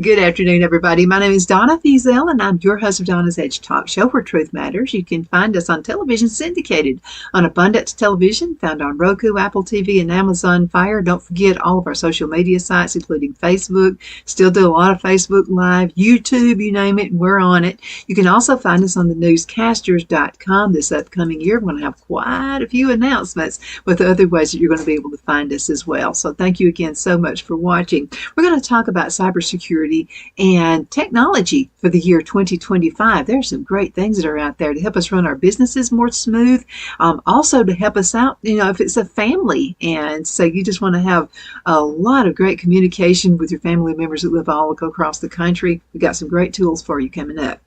Good afternoon, everybody. My name is Donna Fiesel, and I'm your host of Donna's Edge Talk Show, where truth matters. You can find us on television syndicated on Abundance Television, found on Roku, Apple TV, and Amazon Fire. Don't forget all of our social media sites, including Facebook. Still do a lot of Facebook Live, YouTube, you name it, and we're on it. You can also find us on the newscasters.com. This upcoming year, we're going to have quite a few announcements with other ways that you're going to be able to find us as well. So thank you again so much for watching. We're going to talk about cybersecurity and technology for the year 2025. There's some great things that are out there to help us run our businesses more smooth. Also to help us out, if it's a family. And so you just want to have a lot of great communication with your family members that live all across the country. We've got some great tools for you coming up.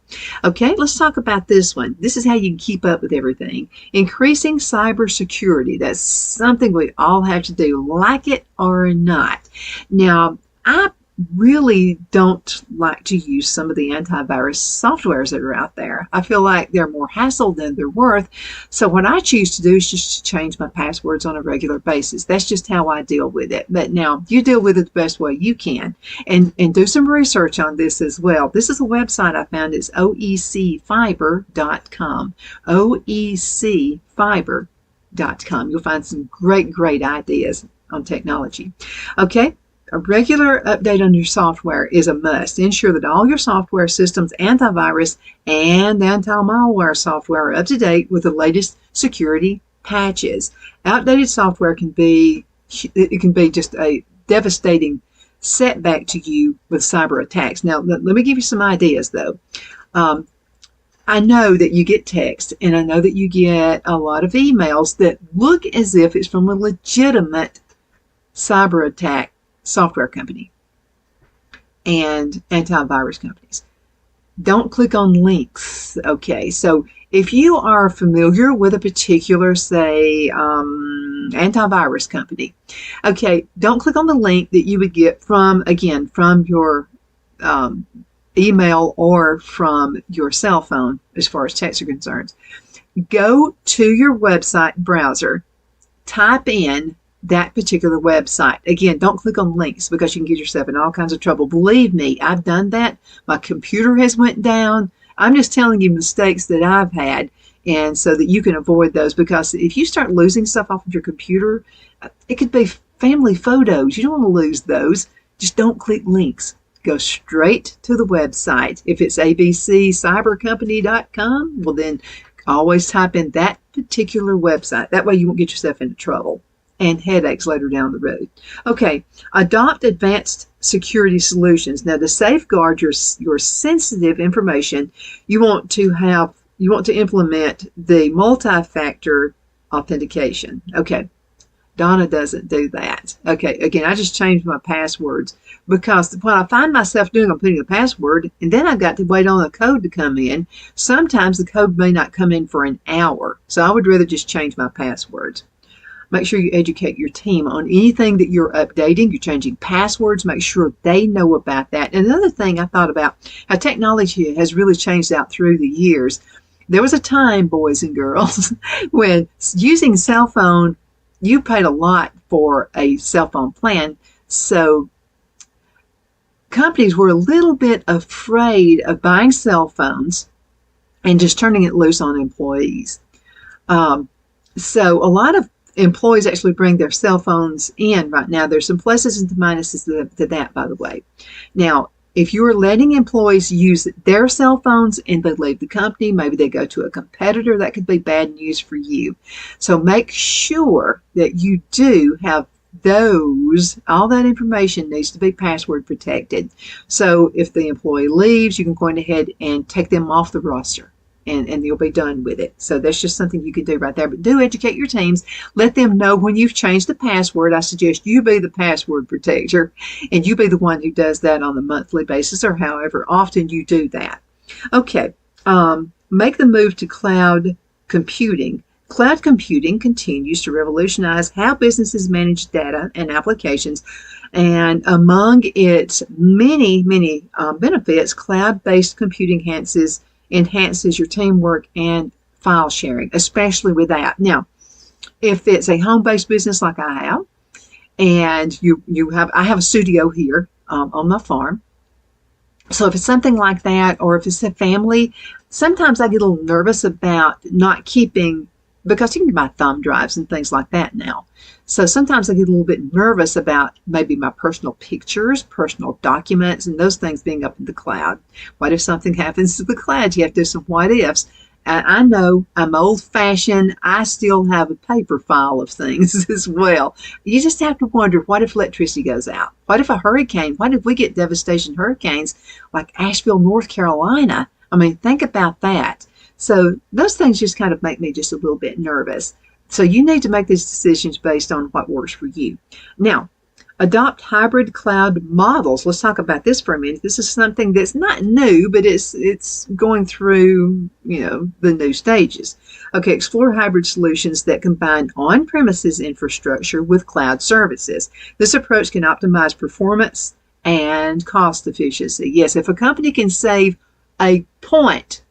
Okay, let's talk about this one. This is how you can keep up with everything. Increasing cybersecurity. That's something we all have to do, like it or not. Now, I really don't like to use some of the antivirus softwares that are out there. I feel like they're more hassle than they're worth. So what I choose to do is just to change my passwords on a regular basis. That's just how I deal with it. But now you deal with it the best way you can, and do some research on this as well. This is a website I found. It's oecfiber.com. oecfiber.com. You'll find some great ideas on technology. Okay. A regular update on your software is a must. Ensure that all your software systems, antivirus, and anti-malware software are up to date with the latest security patches. Outdated software can be just a devastating setback to you with cyber attacks. Now, let me give you some ideas, though. I know that you get text, and I know that you get a lot of emails that look as if it's from a legitimate cyber attack software company and antivirus companies. Don't click on links. Okay, so if you are familiar with a particular, say, antivirus company, okay, don't click on the link that you would get from your email or from your cell phone as far as texts are concerned. Go to your website browser, type in that particular website. Again, don't click on links because you can get yourself in all kinds of trouble. Believe me, I've done that. My computer has went down. I'm just telling you mistakes that I've had, and so that you can avoid those, because if you start losing stuff off of your computer, it could be family photos. You don't want to lose those. Just don't click links. Go straight to the website. If it's abccybercompany.com, well then always type in that particular website. That way you won't get yourself into trouble and headaches later down the road. Okay, adopt advanced security solutions. Now, to safeguard your sensitive information, you want to implement the multi-factor authentication. Okay, Donna doesn't do that. Okay, again, I just changed my passwords because what I find myself doing, I'm putting a password, and then I've got to wait on the code to come in. Sometimes the code may not come in for an hour, so I would rather just change my passwords. Make sure you educate your team on anything that you're updating. You're changing passwords. Make sure they know about that. And another thing I thought about, how technology has really changed out through the years. There was a time, boys and girls, when using cell phone, you paid a lot for a cell phone plan. So companies were a little bit afraid of buying cell phones and just turning it loose on employees. So a lot of employees actually bring their cell phones in right now. There's some pluses and minuses to that, by the way. Now, if you're letting employees use their cell phones and they leave the company, maybe they go to a competitor, that could be bad news for you. So make sure that you do have all that information needs to be password protected. So if the employee leaves, you can go ahead and take them off the roster. And you'll be done with it. So that's just something you can do right there. But do educate your teams. Let them know when you've changed the password. I suggest you be the password protector, and you be the one who does that on a monthly basis or however often you do that. Okay, make the move to cloud computing. Cloud computing continues to revolutionize how businesses manage data and applications. And among its many benefits, cloud-based computing enhances your teamwork and file sharing, especially with that. Now, if it's a home-based business like I have, and I have a studio here on my farm, So if it's something like that, or if it's a family, sometimes I get a little nervous about not keeping, because you can buy thumb drives and things like that now. So sometimes I get a little bit nervous about maybe my personal pictures, personal documents, and those things being up in the cloud. What if something happens to the cloud? You have to do some what ifs. I know I'm old fashioned. I still have a paper file of things as well. You just have to wonder, what if electricity goes out? What if a hurricane? What if we get devastation hurricanes like Asheville, North Carolina? I mean, think about that. So those things just kind of make me just a little bit nervous. So you need to make these decisions based on what works for you. Now, adopt hybrid cloud models. Let's talk about this for a minute. This is something that's not new, but it's going through, the new stages. Okay, explore hybrid solutions that combine on-premises infrastructure with cloud services. This approach can optimize performance and cost efficiency. Yes, if a company can save a point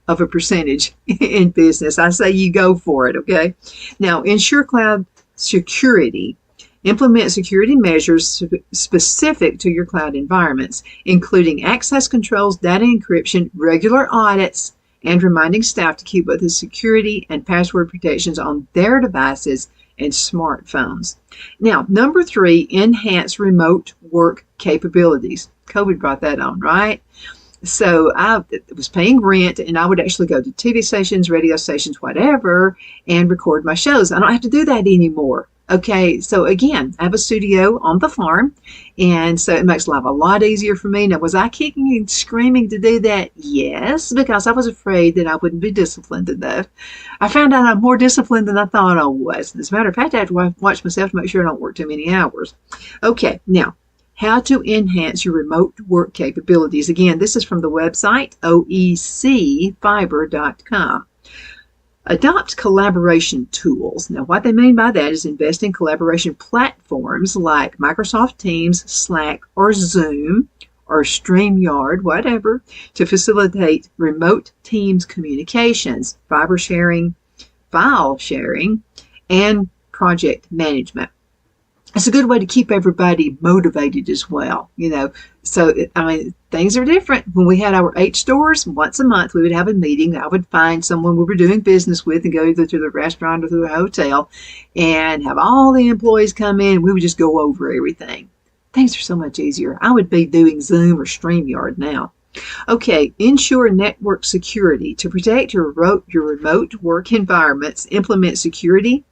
of a percentage in business, I say you go for it, okay? Now, ensure cloud security. Implement security measures specific to your cloud environments, including access controls, data encryption, regular audits, and reminding staff to keep with the security and password protections on their devices and smartphones. Now, number 3, enhance remote work capabilities. COVID brought that on, right? So I was paying rent, and I would actually go to TV stations, radio stations, whatever, and record my shows. I don't have to do that anymore. Okay, so again, I have a studio on the farm, and so it makes life a lot easier for me. Now, was I kicking and screaming to do that? Yes, because I was afraid that I wouldn't be disciplined enough. I found out I'm more disciplined than I thought I was. As a matter of fact, I have to watch myself to make sure I don't work too many hours. Okay, now, how to enhance your remote work capabilities. Again, this is from the website oecfiber.com. Adopt collaboration tools. Now, what they mean by that is invest in collaboration platforms like Microsoft Teams, Slack, or Zoom, or StreamYard, whatever, to facilitate remote Teams communications, fiber sharing, file sharing, and project management. It's a good way to keep everybody motivated as well, So, things are different. When we had our 8 stores, once a month we would have a meeting. I would find someone we were doing business with and go either to the restaurant or to the hotel and have all the employees come in. We would just go over everything. Things are so much easier. I would be doing Zoom or StreamYard now. Okay, ensure network security. To protect your remote work environments, implement security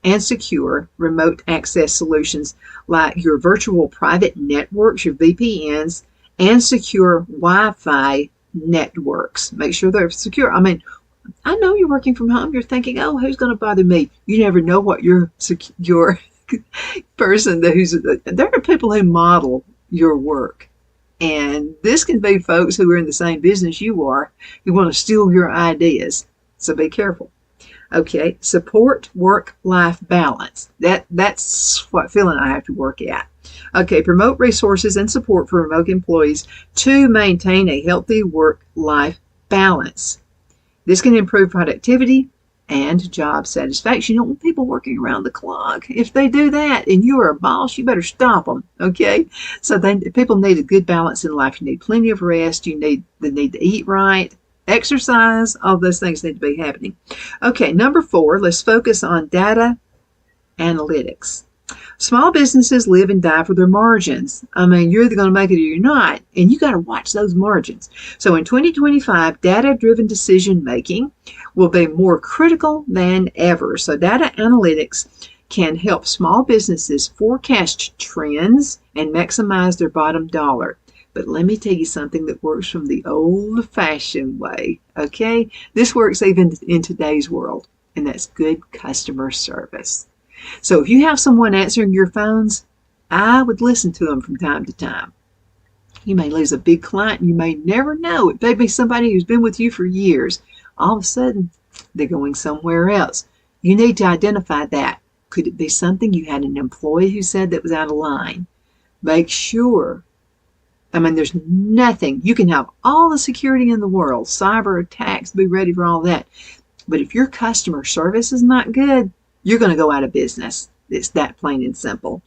and secure remote access solutions like your virtual private networks, your VPNs, and secure Wi-Fi networks. Make sure they're secure. I know you're working from home. You're thinking, oh, who's going to bother me? You never know what your person there are people who model your work. And this can be folks who are in the same business you are who want to steal your ideas. So be careful. Okay, support work-life balance. That's what Phil and I have to work at. Okay, promote resources and support for remote employees to maintain a healthy work-life balance. This can improve productivity and job satisfaction. You don't want people working around the clock. If they do that and you are a boss, you better stop them, okay? So people need a good balance in life. You need plenty of rest. They need to eat right. Exercise, all those things need to be happening. Okay, number 4, let's focus on data analytics. Small businesses live and die for their margins. You're either going to make it or you're not, and you got to watch those margins. So in 2025, data-driven decision making will be more critical than ever. So data analytics can help small businesses forecast trends and maximize their bottom dollar. But let me tell you something that works from the old-fashioned way, okay? This works even in today's world, and that's good customer service. So if you have someone answering your phones, I would listen to them from time to time. You may lose a big client, and you may never know. It may be somebody who's been with you for years. All of a sudden, they're going somewhere else. You need to identify that. Could it be something you had an employee who said that was out of line? Make sure. There's nothing. You can have all the security in the world, cyber attacks, be ready for all that. But if your customer service is not good, you're going to go out of business. It's that plain and simple.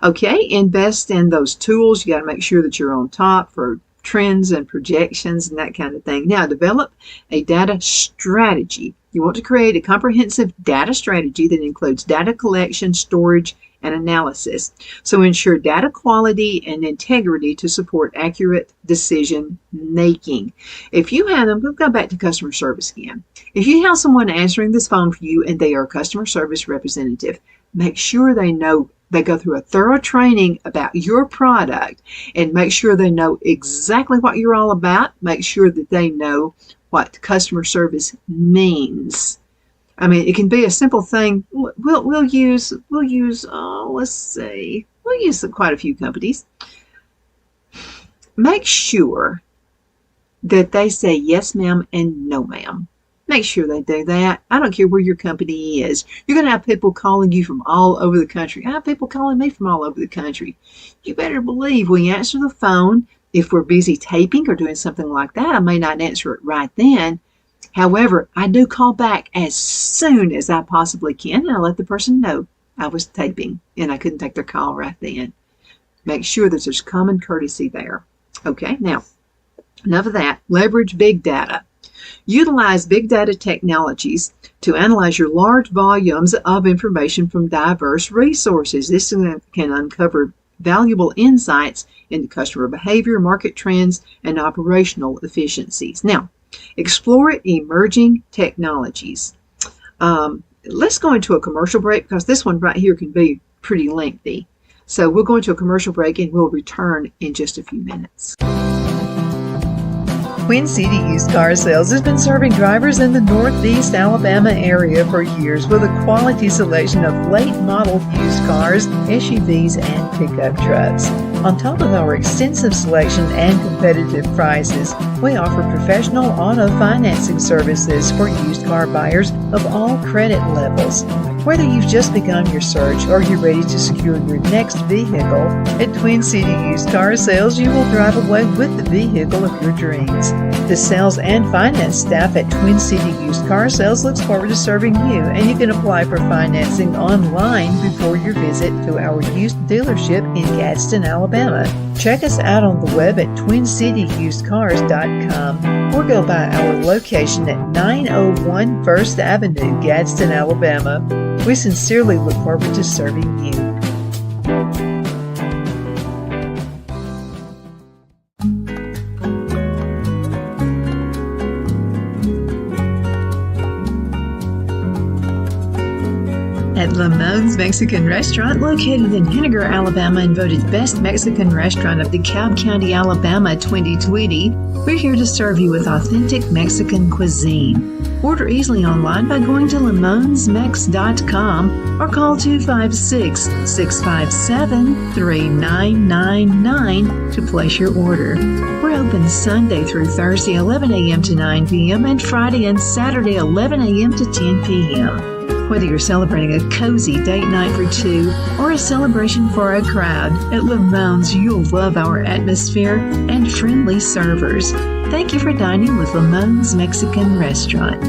Okay, invest in those tools. You got to make sure that you're on top for trends and projections and that kind of thing. Now, develop a data strategy. You want to create a comprehensive data strategy that includes data collection, storage, and analysis. So ensure data quality and integrity to support accurate decision making. If you have them, we'll go back to customer service again. If you have someone answering this phone for you and they are a customer service representative, make sure they know. They go through a thorough training about your product and make sure they know exactly what you're all about. Make sure that they know what customer service means. I mean, it can be a simple thing. We'll use quite a few companies. Make sure that they say yes, ma'am, and no, ma'am. Make sure they do that. I don't care where your company is. You're going to have people calling you from all over the country. I have people calling me from all over the country. You better believe we answer the phone. If we're busy taping or doing something like that, I may not answer it right then. However, I do call back as soon as I possibly can, and I let the person know I was taping and I couldn't take their call right then. Make sure that there's common courtesy there. Okay, now, enough of that. Leverage big data. Utilize big data technologies to analyze your large volumes of information from diverse resources. This can uncover valuable insights into customer behavior, market trends, and operational efficiencies. Now, explore emerging technologies. Let's go into a commercial break because this one right here can be pretty lengthy. So we'll go into a commercial break and we'll return in just a few minutes. Twin City Used Car Sales has been serving drivers in the Northeast Alabama area for years with a quality selection of late model used cars, SUVs, and pickup trucks. On top of our extensive selection and competitive prices, we offer professional auto financing services for used car buyers of all credit levels. Whether you've just begun your search or you're ready to secure your next vehicle, at Twin City Used Car Sales, you will drive away with the vehicle of your dreams. The sales and finance staff at Twin City Used Car Sales looks forward to serving you, and you can apply for financing online before your visit to our used dealership in Gadsden, Alabama. Check us out on the web at twincityusedcars.com or go by our location at 901 First Avenue, Gadsden, Alabama. We sincerely look forward to serving you. At Lamone's Mexican Restaurant, located in Henniger, Alabama, and voted Best Mexican Restaurant of DeKalb County, Alabama 2020, we're here to serve you with authentic Mexican cuisine. Order easily online by going to lamonsmex.com or call 256-657-3999 to place your order. We're open Sunday through Thursday 11 a.m. to 9 p.m. and Friday and Saturday 11 a.m. to 10 p.m. Whether you're celebrating a cozy date night for two or a celebration for a crowd, at Lamone's you'll love our atmosphere and friendly servers. Thank you for dining with Lamone's Mexican Restaurant.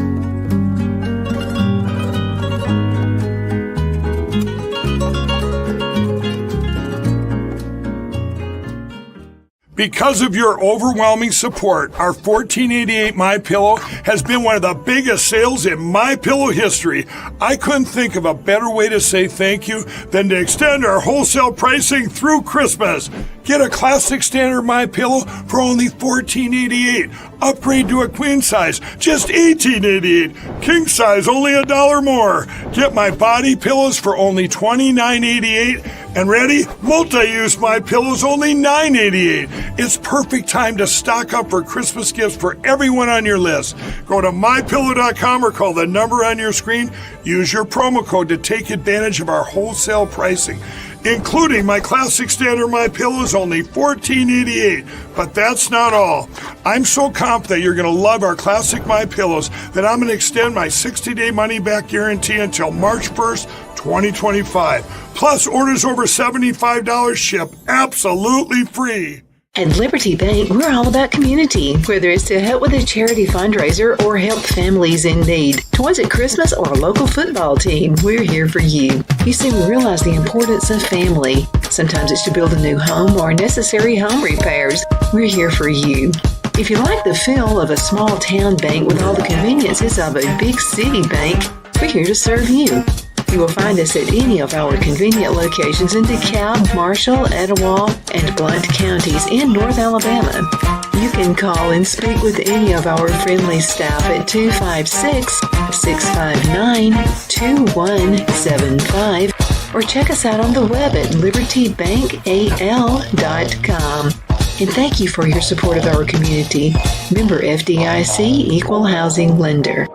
Because of your overwhelming support, our $14.88 MyPillow has been one of the biggest sales in MyPillow history. I couldn't think of a better way to say thank you than to extend our wholesale pricing through Christmas. Get a classic standard MyPillow for only $14.88. Upgrade to a queen size, just $18.88. King size, only $1 more. Get my body pillows for only $29.88. And ready? Multi-use MyPillows, only $9.88. It's perfect time to stock up for Christmas gifts for everyone on your list. Go to MyPillow.com or call the number on your screen. Use your promo code to take advantage of our wholesale pricing, including my classic standard MyPillows, only $14.88. But that's not all. I'm so confident you're going to love our classic MyPillows that I'm going to extend my 60-day money-back guarantee until March 1st, 2025. Plus, orders over $75 ship absolutely free. At Liberty Bank, we're all about community. Whether it's to help with a charity fundraiser or help families in need, toys at Christmas, or a local football team, we're here for you. You see, we realize the importance of family. Sometimes it's to build a new home or necessary home repairs. We're here for you. If you like the feel of a small town bank with all the conveniences of a big city bank, we're here to serve you. You will find us at any of our convenient locations in DeKalb, Marshall, Etowah, and Blount counties in North Alabama. You can call and speak with any of our friendly staff at 256-659-2175 or check us out on the web at libertybankal.com. And thank you for your support of our community. Member FDIC Equal Housing Lender.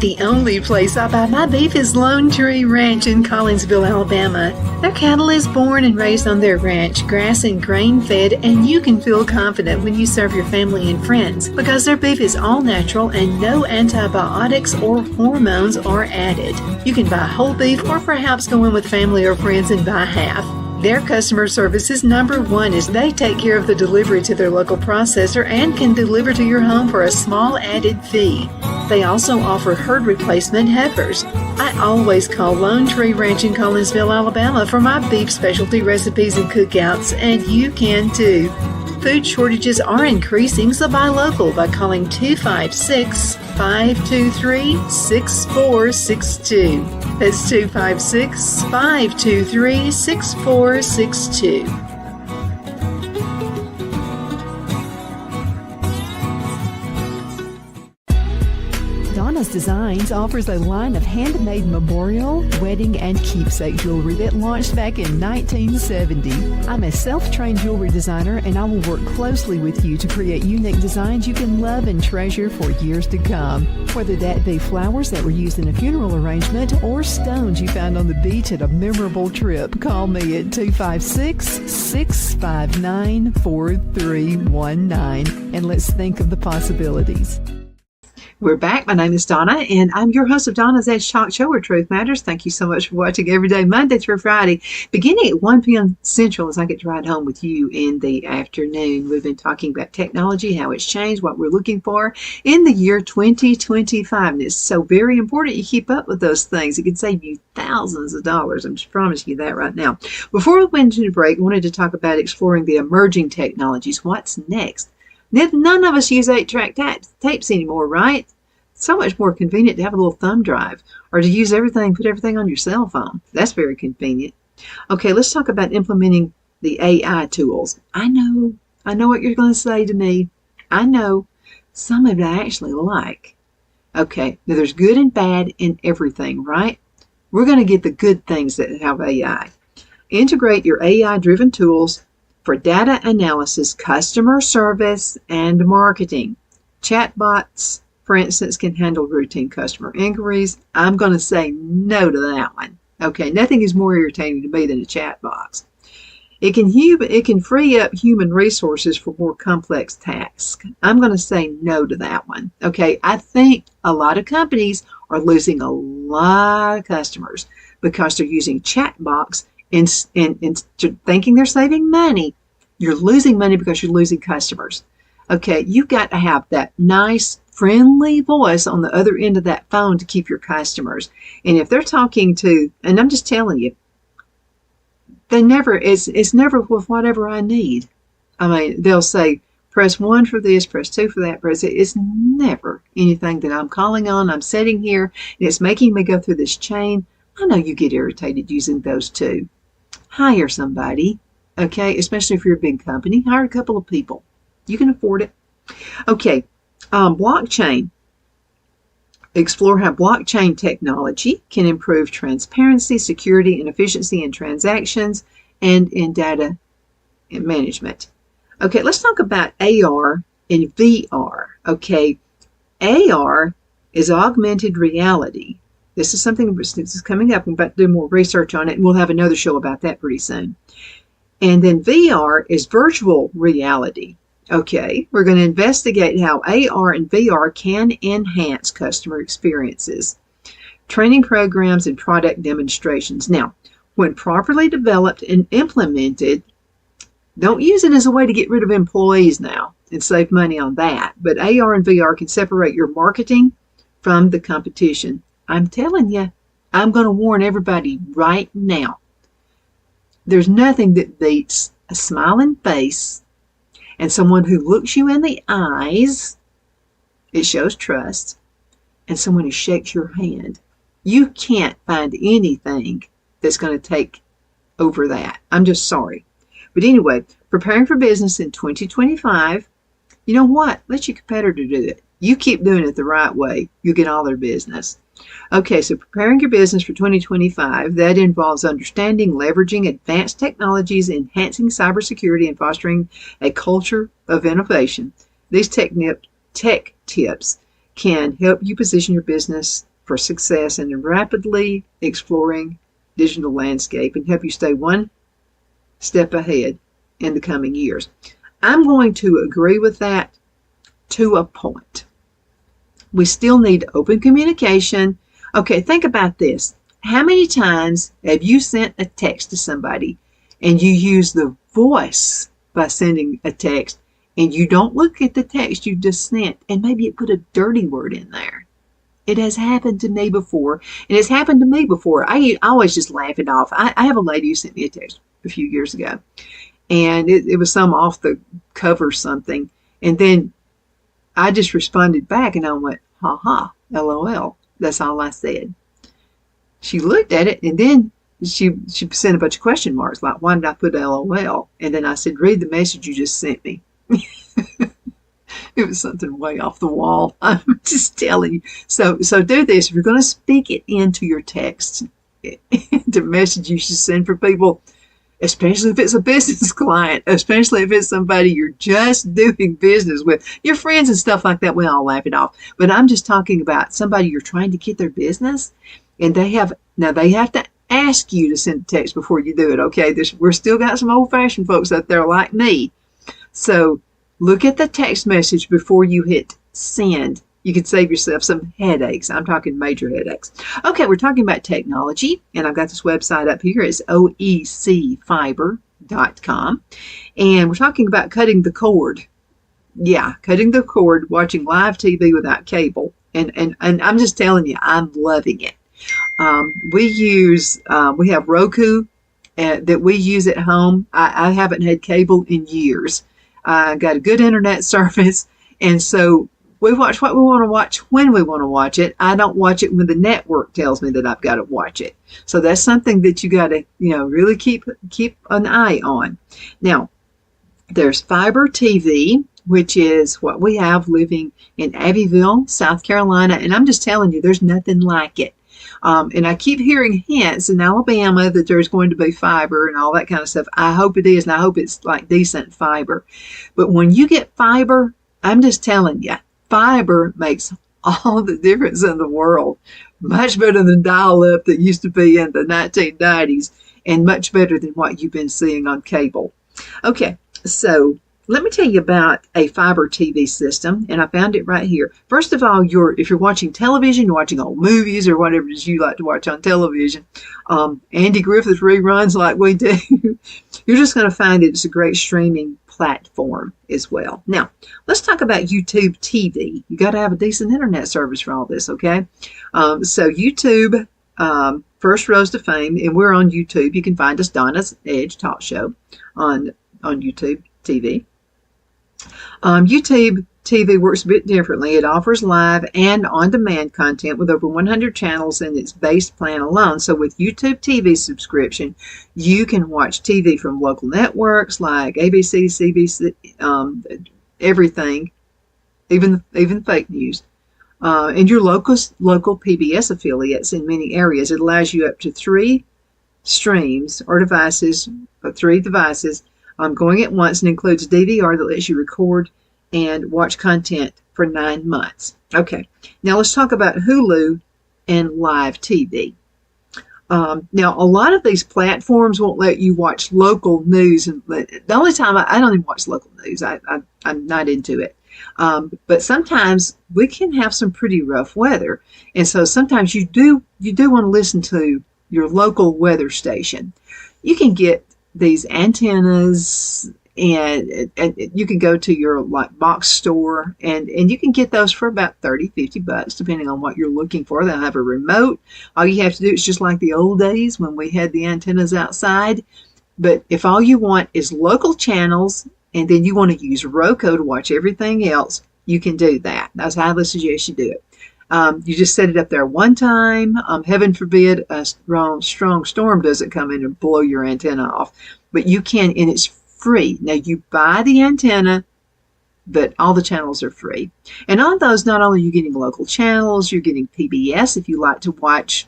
The only place I buy my beef is Lone Tree Ranch in Collinsville, Alabama. Their cattle is born and raised on their ranch, grass and grain fed, and you can feel confident when you serve your family and friends because their beef is all natural and no antibiotics or hormones are added. You can buy whole beef or perhaps go in with family or friends and buy half. Their customer service is number one as they take care of the delivery to their local processor and can deliver to your home for a small added fee. They also offer herd replacement heifers. I always call Lone Tree Ranch in Collinsville, Alabama for my beef specialty recipes and cookouts, and you can too. Food shortages are increasing, so buy local by calling 256-523-6462. That's 256-523-6462. Donna's Designs offers a line of handmade memorial, wedding, and keepsake jewelry that launched back in 1970. I'm a self-trained jewelry designer, and I will work closely with you to create unique designs you can love and treasure for years to come. Whether that be flowers that were used in a funeral arrangement or stones you found on the beach at a memorable trip, call me at 256-659-4319, and let's think of the possibilities. We're back. My name is Donna, and I'm your host of Donna's Edge Talk Show, where truth matters. Thank you so much for watching every day, Monday through Friday, beginning at 1 p.m. Central as I get to ride home with you in the afternoon. We've been talking about technology, how it's changed, what we're looking for in the year 2025. And it's so very important you keep up with those things. It can save you thousands of dollars. I'm just promising you that right now. Before we went into the break, I wanted to talk about exploring the emerging technologies. What's next? None of us use 8-track tapes anymore, right? So much more convenient to have a little thumb drive or to use everything, put everything on your cell phone. That's very convenient. Okay, let's talk about implementing the AI tools. I know what you're going to say to me. I know some of it I actually like. Okay, now there's good and bad in everything, right? We're going to get the good things that have AI. Integrate your AI-driven tools for data analysis, customer service, and marketing. Chatbots, for instance, can handle routine customer inquiries. I'm going to say no to that one. Okay, nothing is more irritating to me than a chat box. It can free up human resources for more complex tasks. I'm going to say no to that one. Okay, I think a lot of companies are losing a lot of customers because they're using chat box and thinking they're saving money. You're losing money because you're losing customers. Okay, you've got to have that nice, friendly voice on the other end of that phone to keep your customers. And if they're talking to, and I'm just telling you, it's never with whatever I need. I mean, they'll say, press 1 for this, press 2 for that, it's never anything that I'm calling on. I'm sitting here, and it's making me go through this chain. I know you get irritated using those too. Hire somebody, okay, especially if you're a big company. Hire a couple of people. You can afford it. Okay, blockchain. Explore how blockchain technology can improve transparency, security, and efficiency in transactions and in data management. Okay, let's talk about AR and VR. Okay, AR is augmented reality. This is something that's coming up. I'm about to do more research on it, and we'll have another show about that pretty soon. And then VR is virtual reality. Okay, we're going to investigate how AR and VR can enhance customer experiences, training programs, and product demonstrations. Now, when properly developed and implemented, Don't use it as a way to get rid of employees now and save money on that. But AR and VR can separate your marketing from the competition. I'm telling you, I'm going to warn everybody right now. There's nothing that beats a smiling face and someone who looks you in the eyes. It shows trust. And someone who shakes your hand. You can't find anything that's going to take over that. I'm just sorry. But anyway, preparing for business in 2025, you know what? Let your competitor do it. You keep doing it the right way, you'll get all their business. Okay, so preparing your business for 2025, that involves understanding, leveraging advanced technologies, enhancing cybersecurity, and fostering a culture of innovation. These tech tips can help you position your business for success in a rapidly exploring digital landscape and help you stay one step ahead in the coming years. I'm going to agree with that to a point. We still need open communication. Okay, think about this. How many times have you sent a text to somebody and you use the voice by sending a text and you don't look at the text you just sent and maybe it put a dirty word in there? It has happened to me before, and it's happened to me before. I always just laugh it off. I have a lady who sent me a text a few years ago, and it was some off the cover something, and then I just responded back, and I went, ha ha, LOL. That's all I said. She looked at it, and then she sent a bunch of question marks, like, why did I put LOL? And then I said, read the message you just sent me. It was something way off the wall. I'm just telling you. So do this. If you're going to speak it into your text, the message you should send for people, especially if it's a business client, especially if it's somebody you're just doing business with, your friends and stuff like that, we all laugh it off. But I'm just talking about somebody you're trying to get their business, and they have to ask you to send a text before you do it. Okay, we're still got some old-fashioned folks out there like me. So look at the text message before you hit send. You could save yourself some headaches. I'm talking major headaches. Okay, we're talking about technology, and I've got this website up here. It's oecfiber.com, and we're talking about cutting the cord. Yeah, cutting the cord, watching live TV without cable, and I'm just telling you, I'm loving it. We have Roku that we use at home. I haven't had cable in years. I got a good internet service, and so we watch what we want to watch when we want to watch it. I don't watch it when the network tells me that I've got to watch it. So that's something that you got to, really keep an eye on. Now, there's Fiber TV, which is what we have living in Abbeville, South Carolina, and I'm just telling you, there's nothing like it. And I keep hearing hints in Alabama that there's going to be fiber and all that kind of stuff. I hope it is, and I hope it's like decent fiber. But when you get fiber, I'm just telling you, fiber makes all the difference in the world. Much better than dial-up that used to be in the 1990s, and much better than what you've been seeing on cable. Okay, so let me tell you about a fiber TV system, and I found it right here. First of all, if you're watching television, you're watching old movies or whatever it is you like to watch on television, Andy Griffith reruns like we do, you're just going to find it's a great streaming platform as well. Now, let's talk about YouTube TV. You got to have a decent internet service for all this, okay? So YouTube, first rose to fame, and we're on YouTube. You can find us, Donna's Edge Talk Show, on YouTube TV. YouTube TV works a bit differently. It offers live and on-demand content with over 100 channels in its base plan alone. So with YouTube TV subscription, you can watch TV from local networks like ABC, CBC, everything, even fake news, and your local PBS affiliates in many areas. It allows you up to 3 streams or devices, 3 devices, going at once, and includes DVR that lets you record and watch content for 9 months. Okay, now let's talk about Hulu and live TV. Now, a lot of these platforms won't let you watch local news. And the only time I don't even watch local news. I'm not into it. But sometimes we can have some pretty rough weather, and so sometimes you do want to listen to your local weather station. You can get these antennas and you can go to your like box store and you can get those for about $30-50 depending on what you're looking for. They'll have a remote. All you have to do is just like the old days when we had the antennas outside. But if all you want is local channels and then you want to use Roku to watch everything else, you can do that. That's how I suggest you do it. You just set it up there one time. Heaven forbid a strong storm doesn't come in and blow your antenna off. But you can, and it's free. Now you buy the antenna, but all the channels are free. And on those, not only are you getting local channels, you're getting PBS if you like to watch,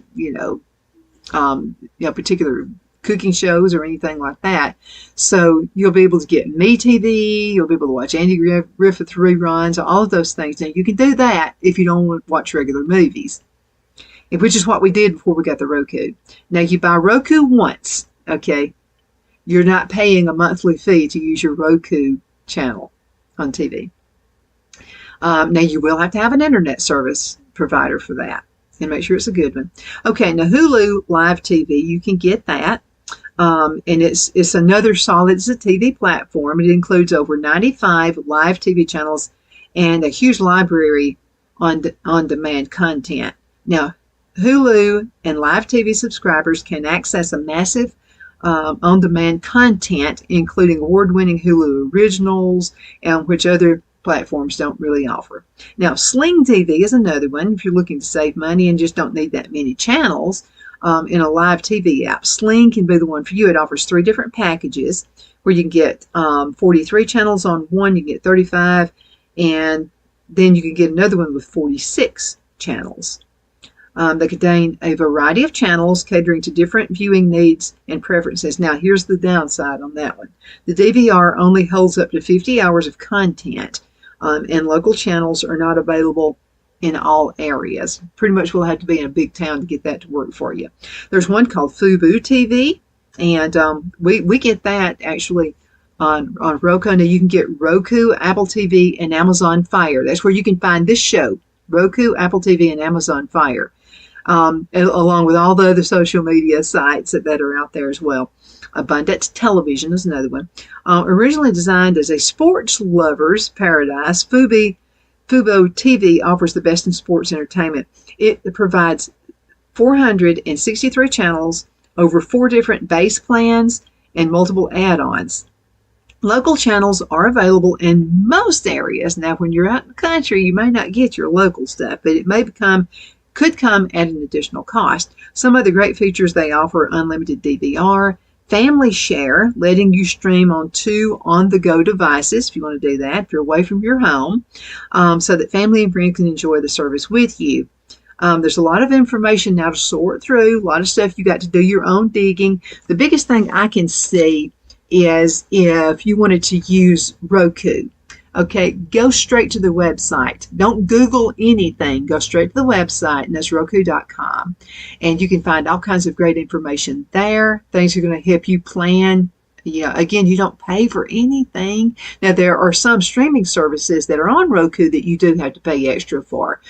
particular cooking shows or anything like that. So you'll be able to get MeTV, you'll be able to watch Andy Griffith reruns, all of those things. Now you can do that if you don't want to watch regular movies, which is what we did before we got the Roku. Now you buy Roku once, okay? You're not paying a monthly fee to use your Roku channel on TV. Now you will have to have an internet service provider for that and make sure it's a good one. Okay, now Hulu Live TV, you can get that. And it's another solid, it's a TV platform. It includes over 95 live TV channels and a huge library on demand content. Now, Hulu and live TV subscribers can access a massive on-demand content, including award-winning Hulu originals, and which other platforms don't really offer. Now, Sling TV is another one if you're looking to save money and just don't need that many channels. In a live TV app, Sling can be the one for you. It offers 3 different packages where you can get 43 channels on one, you can get 35, and then you can get another one with 46 channels. They contain a variety of channels catering to different viewing needs and preferences. Now, here's the downside on that one. The DVR only holds up to 50 hours of content, and local channels are not available in all areas. Pretty much we'll have to be in a big town to get that to work for you. There's one called Fubo TV, and we get that actually on Roku. Now you can get Roku, Apple TV, and Amazon Fire. That's where you can find this show, Roku, Apple TV, and Amazon Fire, along with all the other social media sites that are out there as well. Abundant Television is another one. Originally designed as a sports lover's paradise, Fubo TV offers the best in sports entertainment. It provides 463 channels, over 4 different base plans, and multiple add-ons. Local channels are available in most areas. Now, when you're out in the country, you may not get your local stuff, but it could come at an additional cost. Some of the great features they offer: unlimited DVR, Family Share, letting you stream on 2 on-the-go devices if you want to do that, if you're away from your home, so that family and friends can enjoy the service with you. There's a lot of information now to sort through, a lot of stuff you got to do your own digging. The biggest thing I can see is if you wanted to use Roku. Okay, go straight to the website. Don't Google anything. Go straight to the website, and that's Roku.com. And you can find all kinds of great information there. Things are going to help you plan. Again, you don't pay for anything. Now, there are some streaming services that are on Roku that you do have to pay extra for.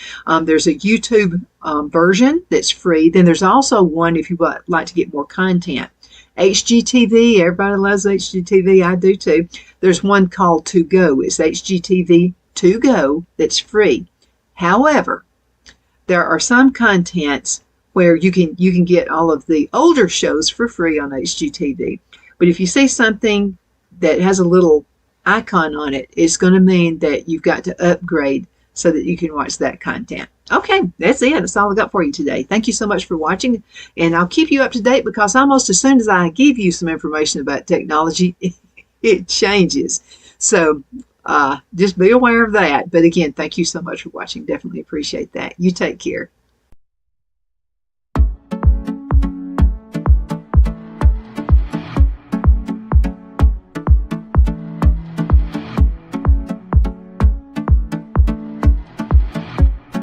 There's a YouTube version that's free. Then there's also one if you would like to get more content. HGTV, everybody loves HGTV. I do too. There's one called To Go. It's HGTV To Go that's free. However, there are some contents where you can get all of the older shows for free on HGTV. But if you see something that has a little icon on it, it's going to mean that you've got to upgrade so that you can watch that content. Okay, that's it. That's all I got for you today. Thank you so much for watching, and I'll keep you up to date because almost as soon as I give you some information about technology, it changes. So just be aware of that. But again, thank you so much for watching. Definitely appreciate that. You take care.